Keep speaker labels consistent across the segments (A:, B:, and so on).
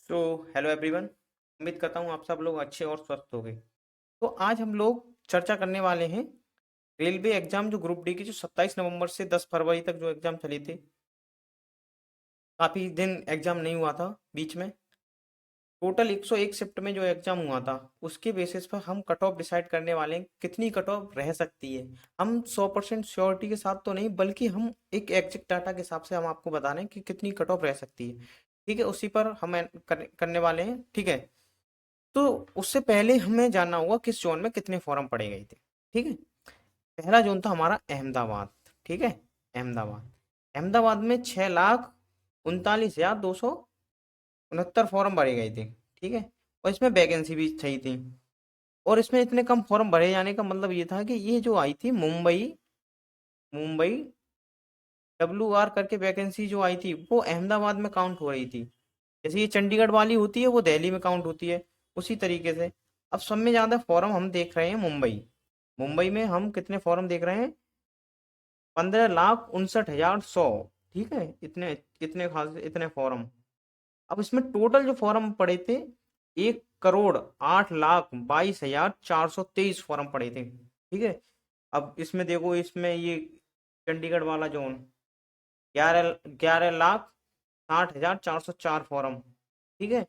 A: So hello everyone. उम्मीद करता हूँ आप सब लोग अच्छे और स्वस्थ होंगे। तो आज हम लोग चर्चा करने वाले हैं रेलवे एग्जाम जो ग्रुप डी की जो 27 नवंबर से 10 फरवरी तक जो एग्जाम चली थी। काफ़ी दिन एग्जाम नहीं हुआ था बीच में। टोटल 101 शिफ्ट में जो एग्जाम हुआ था उसके बेसिस पर हम कट ऑफ डिसाइड करने वाले हैं कितनी कट ऑफ रह सकती है। हम 100% श्योरिटी के साथ तो नहीं, बल्कि हम एक एग्जैक्ट डाटा के हिसाब से हम आपको बता रहे हैं कि कितनी कट ऑफ रह सकती है। ठीक है, उसी पर हम करने वाले हैं। ठीक है, तो उससे पहले हमें जानना होगा किस जोन में कितने फॉर्म पड़े गए थे। ठीक है, पहला जोन था हमारा अहमदाबाद। ठीक है, अहमदाबाद अहमदाबाद में 6,39,269 फॉर्म भरे गए थे। ठीक है, और इसमें वैकेंसी भी सही थी। और इसमें इतने कम फॉर्म भरे जाने का मतलब ये था कि ये जो आई थी मुंबई मुंबई WR करके वैकेंसी जो आई थी वो अहमदाबाद में काउंट हो रही थी। जैसे ये चंडीगढ़ वाली होती है वो दिल्ली में काउंट होती है, उसी तरीके से। अब सब में ज्यादा फॉर्म हम देख रहे हैं मुंबई। मुंबई में हम कितने फॉर्म देख रहे हैं? 15,59,100। ठीक है, इतने इतने खास इतने फॉर्म। अब इसमें टोटल जो फॉर्म पड़े थे 1,08,22,423 फॉर्म पड़े थे। ठीक है, अब इसमें देखो, इसमें ये चंडीगढ़ वाला जोन 11,60,60,404 फॉर्म। ठीक है,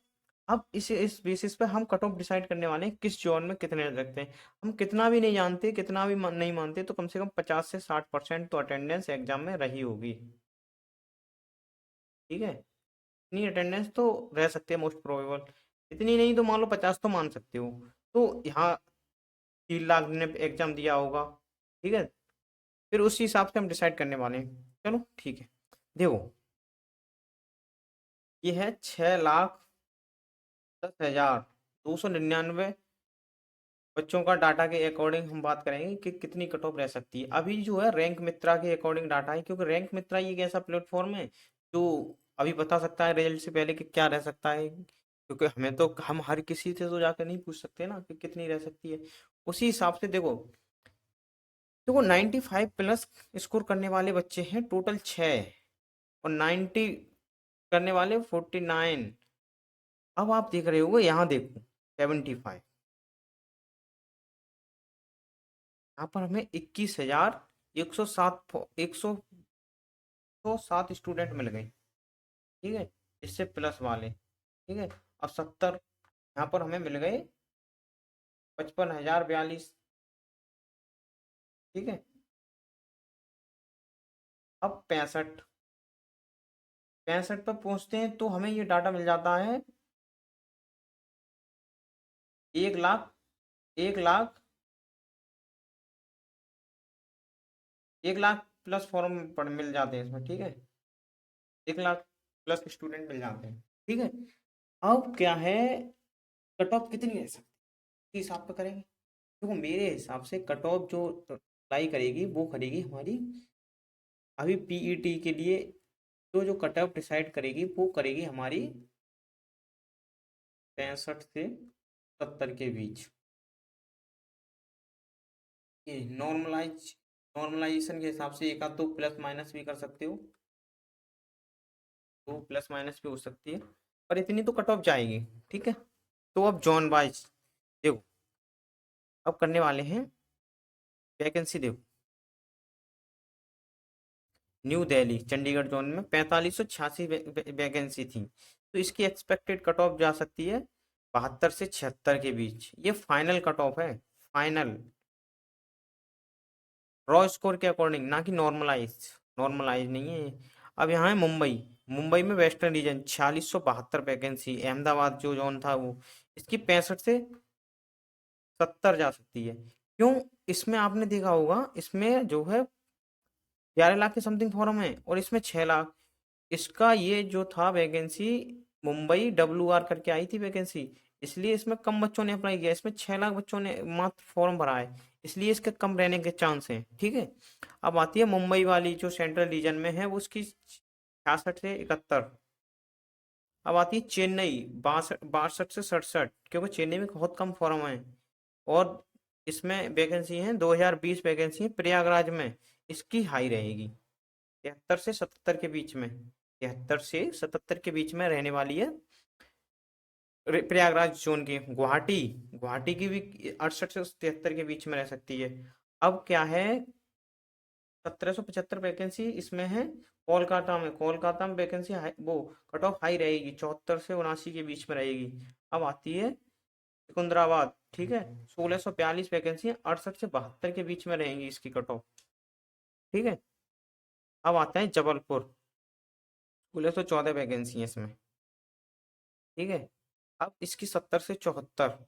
A: अब इस बेसिस पे हम कट ऑफ डिसाइड करने वाले हैं किस जोन में कितने रखते हैं। हम कितना भी नहीं जानते, कितना भी नहीं मानते, तो कम से कम 50 से 60% तो अटेंडेंस एग्जाम में रही होगी। ठीक है, इतनी अटेंडेंस तो रह सकती है मोस्ट प्रोबेबल। इतनी नहीं तो मान लो 50 तो मान सकते हो। तो यहाँ 3 लाख ने एग्जाम दिया होगा। ठीक है, फिर उसी हिसाब से हम डिसाइड करने वाले हैं। चलो ठीक है, देखो ये है 6,10,299 बच्चों का डाटा के अकॉर्डिंग हम बात करेंगे कि कितनी कट ऑफ रह सकती है। अभी जो है रैंक मित्रा के अकॉर्डिंग डाटा है, क्योंकि रैंक मित्रा ये एक ऐसा प्लेटफॉर्म है जो अभी बता सकता है रिजल्ट से पहले कि क्या रह सकता है। क्योंकि हमें तो हम हर किसी से तो जाकर नहीं पूछ सकते ना कि कितनी रह सकती है। उसी हिसाब से देखो देखो 95 प्लस स्कोर करने वाले बच्चे हैं टोटल 6, और 90 करने वाले 49। अब आप देख रहे होगे, यहाँ देखो 75, यहाँ पर हमें 21,107 107 स्टूडेंट मिल गए। ठीक है, इससे प्लस वाले। ठीक है, अब 70 यहाँ पर हमें मिल गए 55,042। ठीक है, अब 65 65 पर पहुंचते हैं तो हमें ये डाटा मिल जाता है 1 लाख 1 लाख 1 लाख प्लस फॉर्म पढ़ मिल जाते हैं इसमें। ठीक है, 1 लाख प्लस स्टूडेंट मिल जाते हैं। ठीक है, अब क्या है, कट ऑफ कितनी रह सकती है, इस हिसाब पे करेंगे। देखो मेरे हिसाब से कट ऑफ जो अप्लाई करेगी वो करेगी हमारी अभी पीईटी के लिए। तो जो कट ऑफ डिसाइड करेगी वो करेगी हमारी 65 से 70 के बीच। ये नॉर्मलाइजेशन के हिसाब से एक आध तो प्लस माइनस भी कर सकते हो, तो प्लस माइनस भी हो सकती है, पर इतनी तो कट ऑफ जाएगी। ठीक है, तो अब जॉन वाइज देखो, अब करने वाले हैं वैकेंसी। देखो न्यू दिल्ली चंडीगढ़ जोन में 4586 वैकेंसी थी, तो इसकी एक्सपेक्टेड कट ऑफ जा सकती है 72 से 76 के बीच। ये फाइनल कट ऑफ है, फाइनल रॉ स्कोर के अकॉर्डिंग, ना कि नॉर्मलाइज। नॉर्मलाइज नहीं है। अब यहाँ है मुंबई। मुंबई में वेस्टर्न रीजन 4672 वैकेंसी। अहमदाबाद जो जोन था वो, इसकी 65 से 70 जा सकती है। क्यों? इसमें आपने देखा होगा, इसमें जो है 11 लाख के समथिंग फॉर्म है और इसमें 6 लाख। इसका ये जो था वैकेंसी, मुंबई WR करके आई थी वैकेंसी, इसलिए इसमें कम बच्चों ने अप्लाई किया। इसमें 6 लाख बच्चों ने मात्र फॉर्म भरा है, इसलिए इसके कम रहने के चांस हैं। ठीक है, अब आती है मुंबई वाली जो सेंट्रल रीजन में है, वो उसकी 66 से 71। अब आती है चेन्नई 62 से 67, क्योंकि चेन्नई में बहुत कम फॉर्म है। और इसमें वैकेंसी है 2020 वैकेंसी है प्रयागराज में, इसकी हाई रहेगी 73 से 77 के बीच में। 73 से 77 के बीच में रहने वाली है प्रयागराज जोन की, गुवाहाटी, गुवाहाटी की भी 68 से 73 के बीच में रह सकती है। अब क्या है, 1775 वैकेंसी इसमें है। कोलकाता में वैकेंसी वो कट ऑफ हाई रहेगी, 74 से 79 के बीच में रहेगी। अब आती है सिकंदराबाद, ठीक है, 1642 वैकेंसी, 68 से 72 के बीच में रहेंगी इसकी कट ऑफ, ठीक है। अब आता है जबलपुर, 1614 वैकेंसी है इसमें, ठीक है। अब इसकी 70 से 74।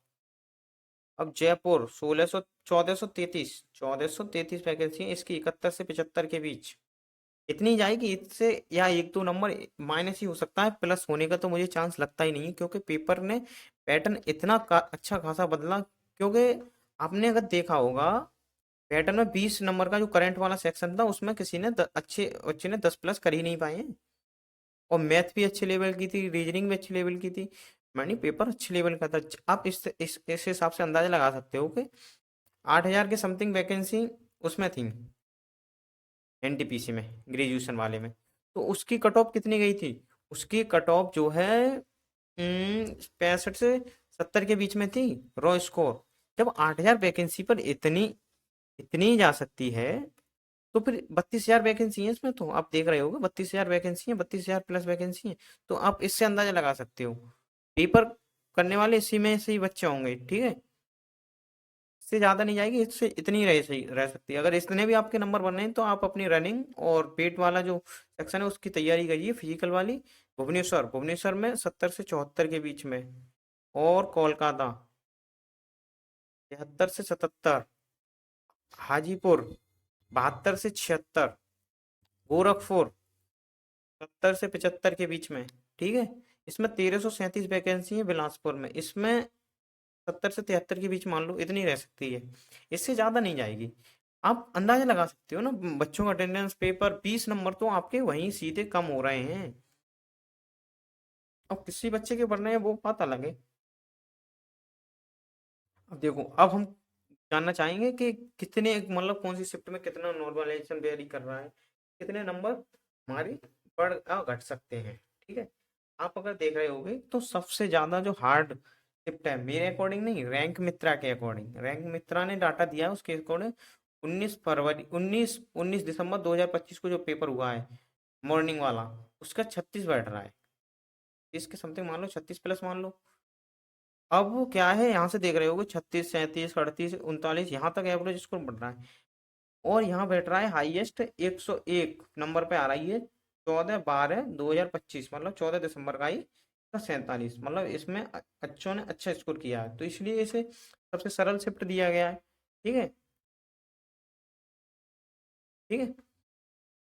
A: अब जयपुर 1433 वैकेंसी है इसकी, 71 से 75 के बीच। इतनी जाएगी, इससे या एक दो नंबर माइनस ही हो सकता है, प्लस होने का तो मुझे चांस लगता ही नहीं है, क्योंकि पेपर ने पैटर्न इतना अच्छा खासा बदला। क्योंकि आपने अगर देखा होगा, पैटर्न में 20 नंबर का जो करंट वाला सेक्शन था, उसमें किसी ने अच्छे अच्छे ने 10 प्लस कर ही नहीं पाए हैं। और मैथ भी अच्छे लेवल की थी, रीजनिंग भी अच्छे लेवल की थी, मैंने पेपर अच्छे लेवल का था। आप इस हिसाब से अंदाजा लगा सकते हो कि 8,000 के समथिंग वैकेंसी उसमें थी, एनटीपीसी में, ग्रेजुएशन वाले में। तो उसकी कट ऑफ कितनी गई थी, उसकी कट ऑफ जो है 65 से 70 के बीच में थी, रॉ स्कोर। जब 8,000 वैकेंसी पर इतनी इतनी जा सकती है, तो फिर 32,000 वैकेंसी है इसमें, तो आप देख रहे होगे 32,000 वैकेंसी है, 32,000 प्लस वैकेंसी है। तो आप इससे अंदाजा लगा सकते हो, पेपर करने वाले इसी में से ही बच्चे होंगे, ठीक है। इससे ज्यादा नहीं जाएगी, इससे इतनी रह सही रह सकती है। अगर इतने भी आपके नंबर बन रहे हैं, तो आप अपनी रनिंग और पेट वाला जो सेक्शन है उसकी तैयारी करिए, फिजिकल वाली। भुवनेश्वर में 70 से 74 के बीच में। और कोलकाता 73 से 77। हाजीपुर 72 से 76। गोरखपुर 70 से 75 के बीच में, ठीक है। इसमें 1337 वैकेंसी है बिलासपुर में, इसमें 70 से 73 के बीच मान लो इतनी रह सकती है, इससे ज्यादा नहीं जाएगी। आप अंदाजा लगा सकते हो ना, बच्चों का अटेंडेंस पेपर 20 नंबर तो आपके वहीं सीधे कम हो रहे हैं। अब किसी बच्चे के बढ़ रहे हैं वो बात अलग है। अब देखो, अब हम जानना चाहेंगे कि कितने, मतलब कौन सी शिफ्ट में कितना नॉर्मलाइजेशन वेरी कर रहा है, कितने नंबर हमारे बढ़ या घट सकते हैं, ठीक है। आप अगर देख रहे होगे तो सबसे ज्यादा जो हार्ड शिफ्ट है, मेरे अकॉर्डिंग नहीं, रैंक मित्रा के अकॉर्डिंग, रैंक मित्रा ने डाटा दिया है उसके अकॉर्डिंग, 19 दिसंबर 2025 को जो पेपर हुआ है मॉर्निंग वाला, उसका 36 बैठ रहा है, इसके समथिंग मान लो, 36 प्लस मान लो। अब वो क्या है, यहाँ से देख रहे होगे 36, 37, 38, 39, यहाँ तक एवरेज स्कोर बढ़ रहा है। और यहाँ बैठ रहा है हाईएस्ट 101 नंबर पे आ रही है, 14/12/2025, मतलब 14 दिसंबर का ही 47, मतलब इसमें अच्छों ने अच्छा स्कोर किया है, तो इसलिए इसे सबसे सरल शिफ्ट दिया गया है, ठीक है, ठीक है।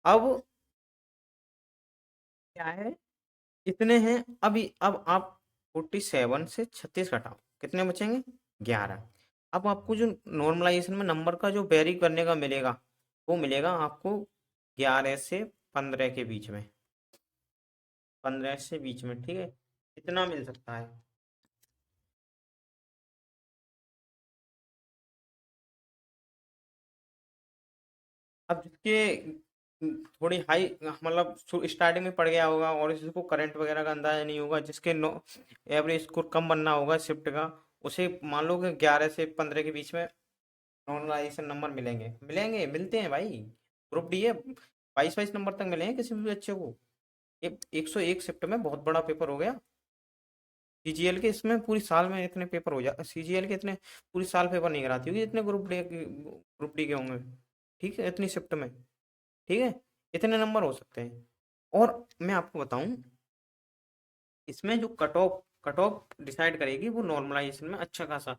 A: अब क्या है, इतने हैं अभी। अब आप 47 से 36 घटाओ, कितने बचेंगे, 11। अब आपको जो नॉर्मलाइजेशन में नंबर का जो वेरी करने का मिलेगा, वो मिलेगा आपको 11 से 15 के बीच में, 15 से बीच में, ठीक है, इतना मिल सकता है। अब जिसके थोड़ी हाई, मतलब स्टार्टिंग में पड़ गया होगा और जिसको करंट वगैरह का अंदाजा नहीं होगा, जिसके नो एवरेज स्कोर कम बनना होगा शिफ्ट का, उसे मान लो कि 11 से 15 के बीच में नॉर्मलाइजेशन नंबर मिलेंगे, मिलते हैं भाई। ग्रुप डी है, 22 नंबर तक मिले हैं किसी भी बच्चे को। ये 101 शिफ्ट में बहुत बड़ा पेपर हो गया। सीजीएल के इसमें पूरी साल में इतने पेपर हो जा, सीजीएल के इतने पूरी साल पेपर नहीं कराती होगी जितने ग्रुप डी के होंगे, ठीक है, इतनी शिफ्ट में, ठीक है, इतने नंबर हो सकते हैं। और मैं आपको बताऊं, इसमें जो कट ऑफ डिसाइड करेगी वो नॉर्मलाइजेशन में अच्छा खासा।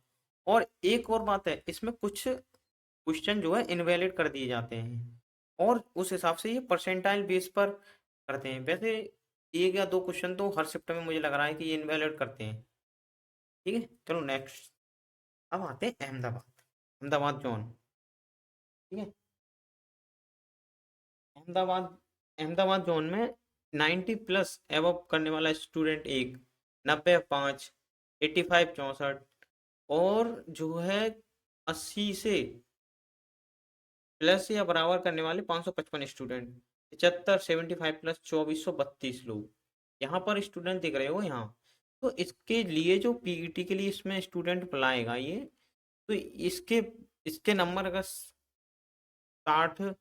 A: और एक और बात है, इसमें कुछ क्वेश्चन जो है इनवैलिड कर दिए जाते हैं, और उस हिसाब से ये परसेंटाइल बेस पर करते हैं। वैसे एक या दो क्वेश्चन तो हर शिफ्ट में मुझे लग रहा है कि ये इनवैलिड करते हैं, ठीक है। चलो नेक्स्ट, अब आते हैं अहमदाबाद, अहमदाबाद जोन, ठीक है। अहमदाबाद अहमदाबाद जोन में 90 प्लस एवब करने वाला स्टूडेंट एक, 90 5, 85 64, और जो है 80 से प्लस या बराबर करने वाले 555 स्टूडेंट, 75 75 प्लस 2432 लोग यहाँ पर स्टूडेंट दिख रहे हो यहाँ। तो इसके लिए जो पीईटी के लिए इसमें स्टूडेंट बुलाएगा ये, तो इसके इसके नंबर अगर 60,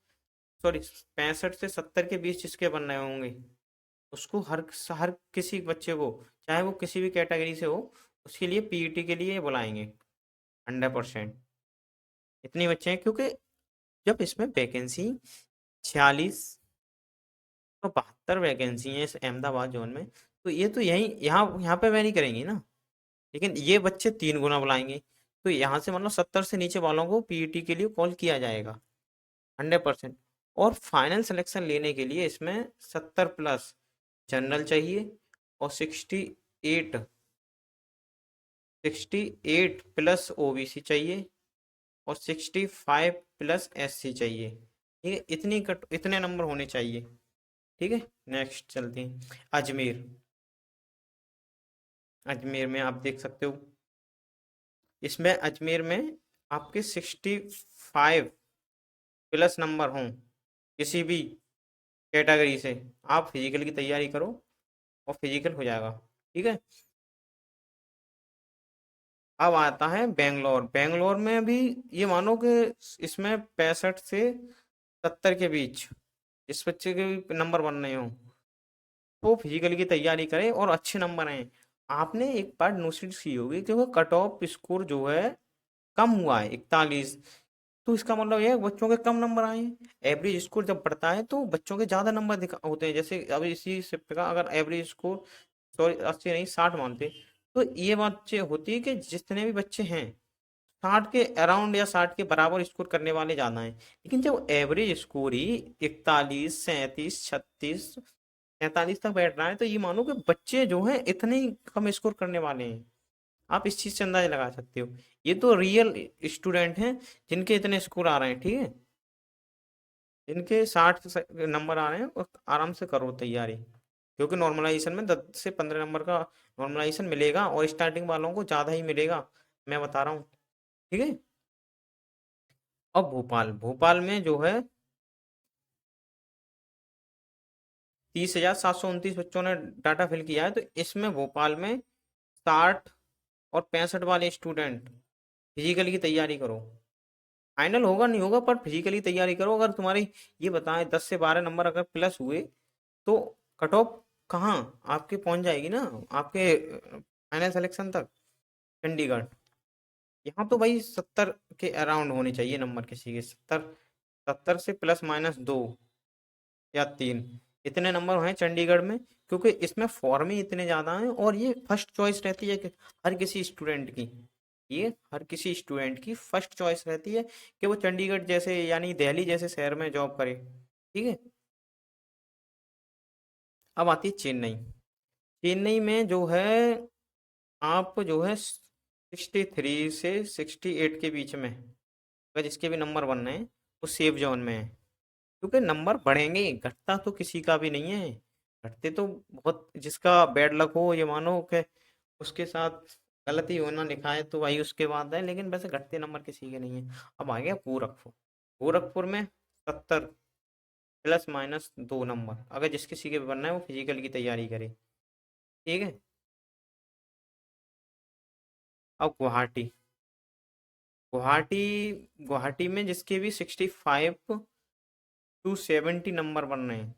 A: सॉरी 65 से 70 के बीच जिसके बन रहे होंगे, उसको हर किसी बच्चे को, चाहे वो किसी भी कैटेगरी से हो, उसके लिए पीईटी के लिए बुलाएंगे 100%। इतनी बच्चे हैं, क्योंकि जब इसमें वैकेंसी 4672 वैकेंसी है इस अहमदाबाद जोन में, तो ये तो यहीं यहाँ यहाँ पे वेरी करेंगी ना, लेकिन ये बच्चे 3 गुना बुलाएंगे। तो यहाँ से मतलब 70 से नीचे वालों को पीईटी के लिए कॉल किया जाएगा 100%। और फाइनल सिलेक्शन लेने के लिए इसमें 70+ जनरल चाहिए, और 68+ ओबीसी चाहिए, और 65+ एससी चाहिए। ठीक है, इतने नंबर होने चाहिए। ठीक है, नेक्स्ट चलते हैं। अजमेर। अजमेर में आप देख सकते हो, इसमें अजमेर में आपके 65+ नंबर हों किसी भी कैटेगरी से, आप फिजिकल की तैयारी करो और फिजिकल हो जाएगा। ठीक है। अब आता है बेंगलोर। बेंगलोर में भी ये मानो कि इसमें 65 से 70 के बीच जिस बच्चे के भी नंबर बन रहे हो, वो फिजिकल की तैयारी करे और अच्छे नंबर आए। आपने एक बार नोटिस की होगी कि वो कट ऑफ स्कोर जो है कम हुआ है 41, तो इसका मतलब ये है बच्चों के कम नंबर आए हैं। एवरेज स्कोर जब बढ़ता है तो बच्चों के ज्यादा नंबर दिखा होते हैं। जैसे अभी इसी शिफ्ट का अगर एवरेज स्कोर, सॉरी 80 नहीं 60 मानते, तो ये बात होती है कि जितने भी बच्चे हैं 60 के अराउंड या 60 के बराबर स्कोर करने वाले ज्यादा हैं। लेकिन जब एवरेज स्कोर ही 41, 37, 36, 43 तक बैठ रहा है, तो ये मानो कि बच्चे जो हैं इतने ही कम स्कोर करने वाले हैं। आप इस चीज से अंदाजा लगा सकते हो। ये तो रियल स्टूडेंट हैं जिनके इतने स्कोर आ रहे हैं। ठीक है, जिनके 60 नंबर आ रहे हैं, और आराम से करो तैयारी, क्योंकि नॉर्मलाइजेशन में 10 से 15 नंबर का नॉर्मलाइजेशन मिलेगा, और स्टार्टिंग वालों को ज़्यादा ही मिलेगा, मैं बता रहा हूँ। ठीक है। अब भोपाल। भोपाल में जो है 30,729 बच्चों ने डाटा फिल किया है, तो इसमें भोपाल में 60 और 65 वाले स्टूडेंट फिजिकल की तैयारी करो। फाइनल होगा नहीं होगा, पर फिजिकली तैयारी करो। अगर तुम्हारी ये बताएं 10 से 12 नंबर अगर प्लस हुए, तो कट ऑफ कहाँ आपके पहुंच जाएगी ना, आपके फाइनल सिलेक्शन तक, चंडीगढ़। यहाँ तो भाई 70 के अराउंड होने चाहिए नंबर किसी के, 70 से ±2 या 3, इतने नंबर हैं चंडीगढ़ में। क्योंकि इसमें फॉर्म ही इतने ज़्यादा हैं, और ये फर्स्ट चॉइस रहती है कि हर किसी स्टूडेंट की, ये हर किसी स्टूडेंट की फर्स्ट चॉइस रहती है कि वो चंडीगढ़ जैसे यानी दिल्ली जैसे शहर में जॉब करे। ठीक है। अब आती है चेन्नई। चेन्नई में जो है आप जो है 63 से 68 के बीच में अगर जिसके भी नंबर बन रहे हैं, वो सेफ जोन में है। क्योंकि नंबर बढ़ेंगे, घटता तो किसी का भी नहीं है। घटते तो बहुत, जिसका बैड लक हो, ये मानो कि उसके साथ गलती होना लिखा है तो वही उसके बाद है, लेकिन वैसे घटते नंबर किसी के नहीं है। अब आ गया गोरखपुर। गोरखपुर में 70 ± 2 नंबर अगर जिस किसी के भी बनना है, वो फिजिकल की तैयारी करे। ठीक है। अब गुवाहाटी। गुवाहाटी गुवाहाटी में जिसके भी 65 to 70 नंबर बन रहे हैं,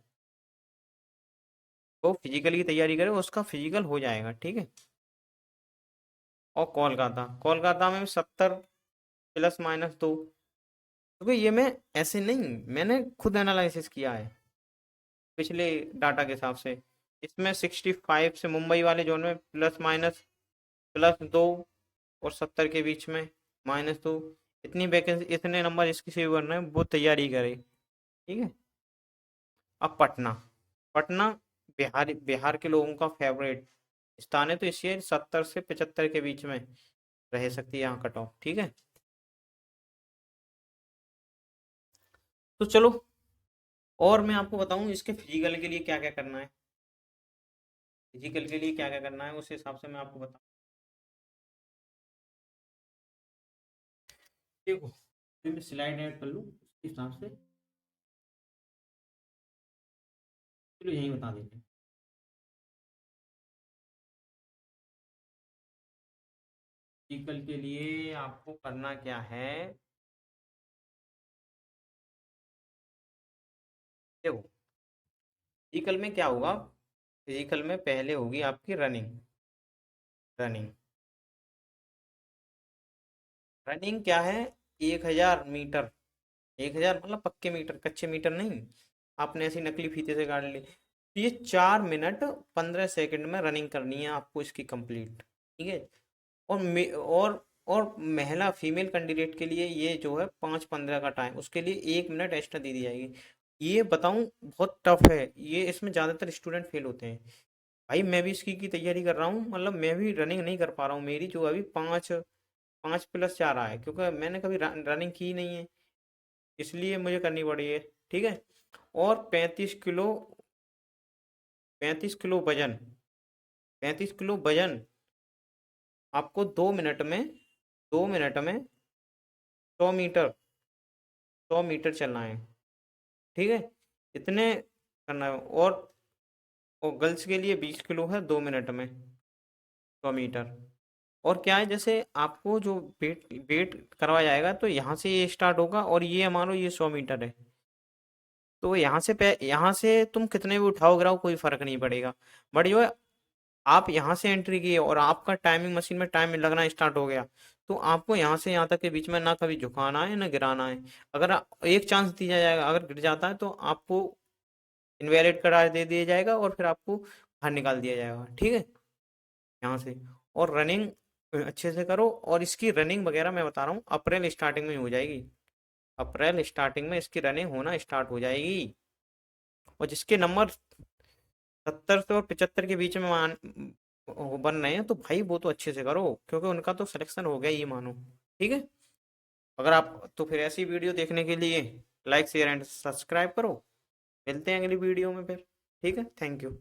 A: वो फिजिकल की तैयारी करे, उसका फिजिकल हो जाएगा। ठीक है। और कोलकाता। कोलकाता में 70 ± 2, क्योंकि ये मैं ऐसे नहीं, मैंने खुद एनालिसिस किया है पिछले डाटा के हिसाब से। इसमें 65 से मुंबई वाले जोन में ±+2, और 70 के बीच में -2, इतनी वैकेंसी, इतने नंबर जिसकी से बन रहे हैं वो तैयारी करे। ठीक है। अब पटना। पटना बिहार, बिहार के लोगों का फेवरेट स्थान है, तो इसलिए 70 से 75 के बीच में रह सकती है यहाँ कट ऑफ। ठीक है। तो चलो, और मैं आपको बताऊं इसके फिजिकल के लिए क्या क्या करना है। फिजिकल के लिए क्या क्या करना है, उस हिसाब से मैं आपको बताऊं। देखो, फिर मैं स्लाइड ऐड कर लूँ उसके हिसाब से, चलो यही बता देते हैं। फिजिकल के लिए आपको करना क्या है, देखो फिजिकल में क्या होगा, फिजिकल में पहले होगी आपकी रनिंग। रनिंग रनिंग क्या है, 1000 मीटर। 1000 मतलब पक्के मीटर, कच्चे मीटर नहीं, आपने ऐसी नकली फीते से गाड़ ली। तो ये 4 मिनट 15 सेकंड में रनिंग करनी है आपको इसकी कंप्लीट। ठीक है। और और महिला फीमेल कैंडिडेट के लिए ये जो है 5:15 का टाइम, उसके लिए 1 मिनट एक्स्ट्रा दे दी जाएगी। ये बताऊं बहुत टफ है ये, इसमें ज़्यादातर स्टूडेंट फेल होते हैं। भाई मैं भी इसकी की तैयारी कर रहा हूँ, मतलब मैं भी रनिंग नहीं कर पा रहा हूँ, मेरी जो अभी 5+4 आ रहा है, क्योंकि मैंने कभी रनिंग की नहीं है, इसलिए मुझे करनी पड़ी है। ठीक है। और 35 किलो वजन, 35 किलो वजन आपको 2 मिनट में 100 मीटर, 100 मीटर चलना है। ठीक है। इतने करना है। और गर्ल्स के लिए 20 किलो है 2 मिनट में 100 मीटर। और क्या है, जैसे आपको जो वेट वेट करवाया जाएगा, तो यहाँ से ये स्टार्ट होगा, और ये हमारा ये 100 मीटर है। तो यहाँ से तुम कितने भी उठाओ गिराओ कोई फर्क नहीं पड़ेगा। बट जो है, आप यहाँ से एंट्री किए और आपका टाइमिंग मशीन में टाइम लगना स्टार्ट हो गया, तो आपको यहाँ से यहाँ तक के बीच में ना कभी झुकाना है ना गिराना है। अगर एक चांस दिया जाएगा, अगर गिर जाता है तो आपको इनवैलिड करार दे दिया जाएगा, और फिर आपको बाहर निकाल दिया जाएगा। ठीक है। यहाँ से। और रनिंग अच्छे से करो, और इसकी रनिंग वगैरह मैं बता रहा हूँ अप्रैल स्टार्टिंग में हो जाएगी। अप्रैल स्टार्टिंग में इसकी रनिंग होना स्टार्ट हो जाएगी। और जिसके नंबर 70 से और 75 के बीच में वो बन रहे हैं, तो भाई वो तो अच्छे से करो, क्योंकि उनका तो सिलेक्शन हो गया ये मानो। ठीक है। अगर आप तो फिर ऐसी वीडियो देखने के लिए लाइक शेयर एंड सब्सक्राइब करो। मिलते हैं अगली वीडियो में फिर। ठीक है, थैंक यू।